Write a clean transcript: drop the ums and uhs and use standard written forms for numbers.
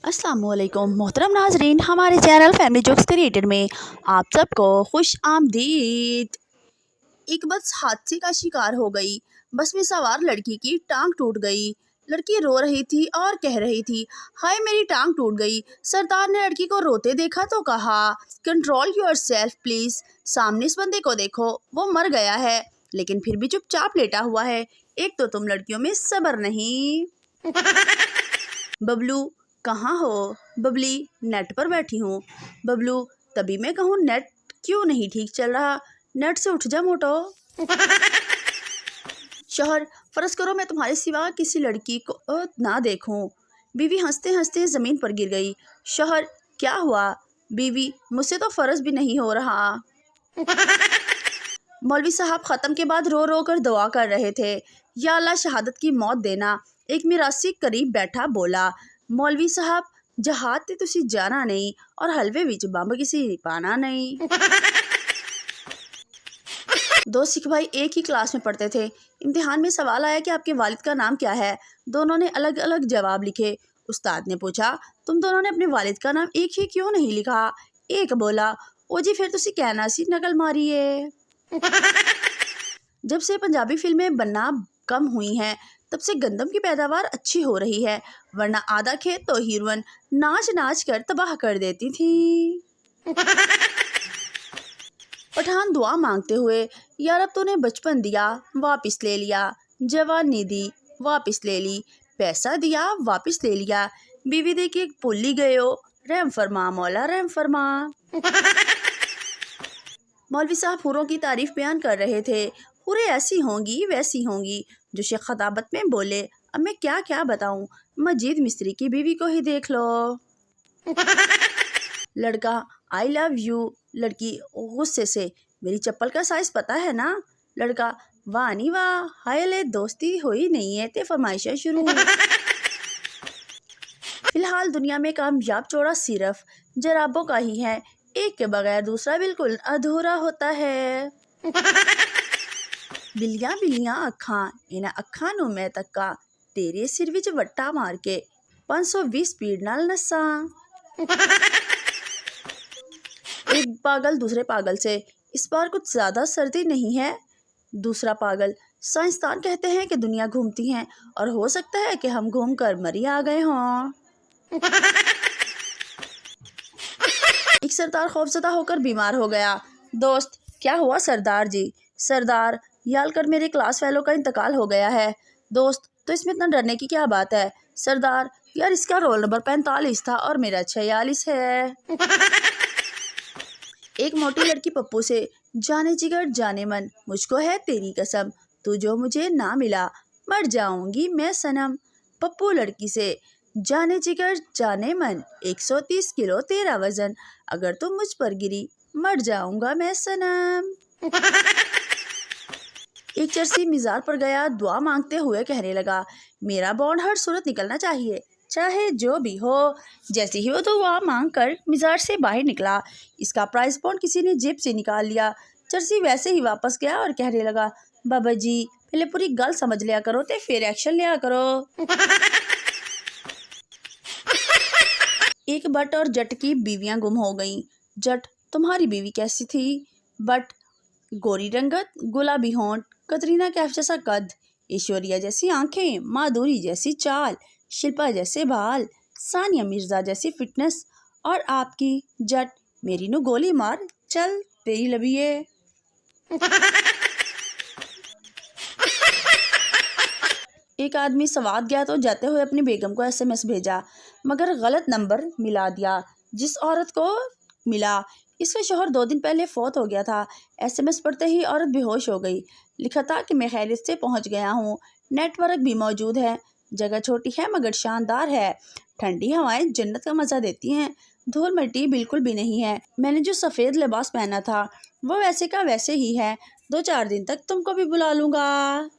अस्सलाम वालेकुम मोहतरम नाजरीन, हमारे चैनल फैमिली जोक्स क्रिएटेड में आप सबको खुश आमदीद। एक बस हादसे का शिकार हो गई। बस में सवार लड़की की टांग टूट गई। लड़की रो रही थी और कह रही थी, हाय मेरी टांग टूट गई। सरदार ने लड़की को रोते देखा तो कहा, कंट्रोल योरसेल्फ प्लीज। सामने इस बंदे को देखो, वो मर गया है लेकिन फिर भी चुपचाप लेटा हुआ है। एक तो तुम लड़कियों में सब्र नहीं। बबलू, कहाँ हो? बबली, नेट पर बैठी हूँ। बबलू, तभी मैं कहूँ नेट क्यों नहीं ठीक चल रहा? नेट से उठ जा मोटो। शौहर, फर्ज करो मैं तुम्हारे सिवा किसी लड़की को ना देखूं। बीवी हंसते हंसते ज़मीन पर गिर गई। शौहर, क्या हुआ? बीवी, मुझसे तो फर्ज भी नहीं हो रहा। मौलवी साहब ख़त्म के बाद रो रो कर दुआ कर रहे थे, या अल्लाह शहादत की मौत देना। एक मिरासी करीब बैठा बोला, मौलवी साहब जहाद ते तुसी जाना नहीं और हलवे विच बंब किसी पाना नहीं। दो सिख भाई एक ही क्लास में पढ़ते थे। इम्तिहान में सवाल आया कि आपके वालिद का नाम क्या है। दोनों ने अलग अलग जवाब लिखे। उस्ताद ने पूछा, तुम दोनों ने अपने वालिद का नाम एक ही क्यों नहीं लिखा? एक बोला, ओ जी फिर तुसी कहना सी नकल मारी है। जब से पंजाबी फिल्में बनना कम हुई हैं तब से गंदम की पैदावार अच्छी हो रही है, वरना आधा खेत तो हीरोइन नाच नाच कर तबाह कर देती थी। पठान दुआ मांगते हुए, यार अब तूने बचपन दिया वापस ले लिया, जवानी दी वापस ले ली, पैसा दिया वापस ले लिया, बीवी दे के भूल गए हो, रहम फरमा मौला रहम फरमा। मौलवी साहब हुरों की तारीफ बयान कर रहे थे। हुरें ऐसी होंगी वैसी होंगी। जो शेख खताबत में बोले, अब मैं क्या क्या बताऊं, मजीद मिस्त्री की बीवी को ही देख लो। लड़का, आई लव यू। लड़की गुस्से से, मेरी चप्पल का साइज पता है ना? लड़का, वाह नी वाह, हाय ले दोस्ती हुई नहीं है ते फरमाइशें शुरू। फिलहाल दुनिया में कामयाब जोड़ा सिर्फ जराबों का ही है, एक के बगैर दूसरा बिल्कुल अधूरा होता है। बिल्लियां बिल्लियां अखां, इन्हां अखां नूं मैं तक्का, तेरे सिर विच वट्टा मार के 520 स्पीड नाल नस्सा। एक पागल दूसरे पागल से, इस बार कुछ ज़्यादा सर्दी नहीं है? दूसरा पागल, साइंसदान कहते हैं कि दुनिया घूमती है और हो सकता है कि हम घूम कर मरी आ गए हों। एक सरदार खौफजदा होकर बीमार हो गया। दोस्त, क्या हुआ सरदार जी? सरदार, याल कर मेरे क्लास फेलो का इंतकाल हो गया है। दोस्त, तो इसमें इतना डरने की क्या बात है? सरदार, यार इसका रोल नंबर 45 था और मेरा 46 है। एक मोटी लड़की पप्पू से, जाने जिगर जाने मन, मुझको है तेरी कसम, तू जो मुझे ना मिला मर जाऊंगी मैं सनम। पप्पू लड़की से, जाने जिगर जाने मन, 130 किलो तेरा वजन, अगर तुम मुझ पर गिरी मर जाऊंगा मैं सनम। एक चरसी मिजार पर गया, दुआ मांगते हुए कहने लगा, मेरा बॉन्ड हर सूरत निकलना चाहिए, चाहे जो भी हो। जैसे ही वो दुआ मांग कर मिजार से बाहर निकला, इसका प्राइस बॉन्ड किसी ने जेब से निकाल लिया। चरसी वैसे ही वापस गया और कहने लगा, बाबा जी पहले पूरी गल समझ लिया करो ते फिर एक्शन लिया करो। एक बट और जट की बीवियां गुम हो गईं। जट, तुम्हारी बीवी कैसी थी? बट, गोरी रंगत, गुलाबी होंठ, कतरीना कैफ जैसा कद, ऐश्वर्या जैसी आंखें, माधुरी जैसी चाल, शिल्पा जैसे बाल, सानिया मिर्जा जैसी फिटनेस, और आपकी? जट, मेरी नु गोली मार, चल तेरी लबिये। एक आदमी सवात गया तो जाते हुए अपनी बेगम को SMS भेजा, मगर गलत नंबर मिला दिया। जिस औरत को मिला, इसका शौहर 2 दिन पहले फौत हो गया था। SMS पढ़ते ही औरत बेहोश हो गई। लिखा था कि मैं खैरियत से पहुंच गया हूँ, नेटवर्क भी मौजूद है, जगह छोटी है मगर शानदार है, ठंडी हवाएं जन्नत का मज़ा देती हैं, धूल मिट्टी बिल्कुल भी नहीं है, मैंने जो सफ़ेद लिबास पहना था वो वैसे का वैसे ही है, 2-4 दिन तक तुमको भी बुला लूँगा।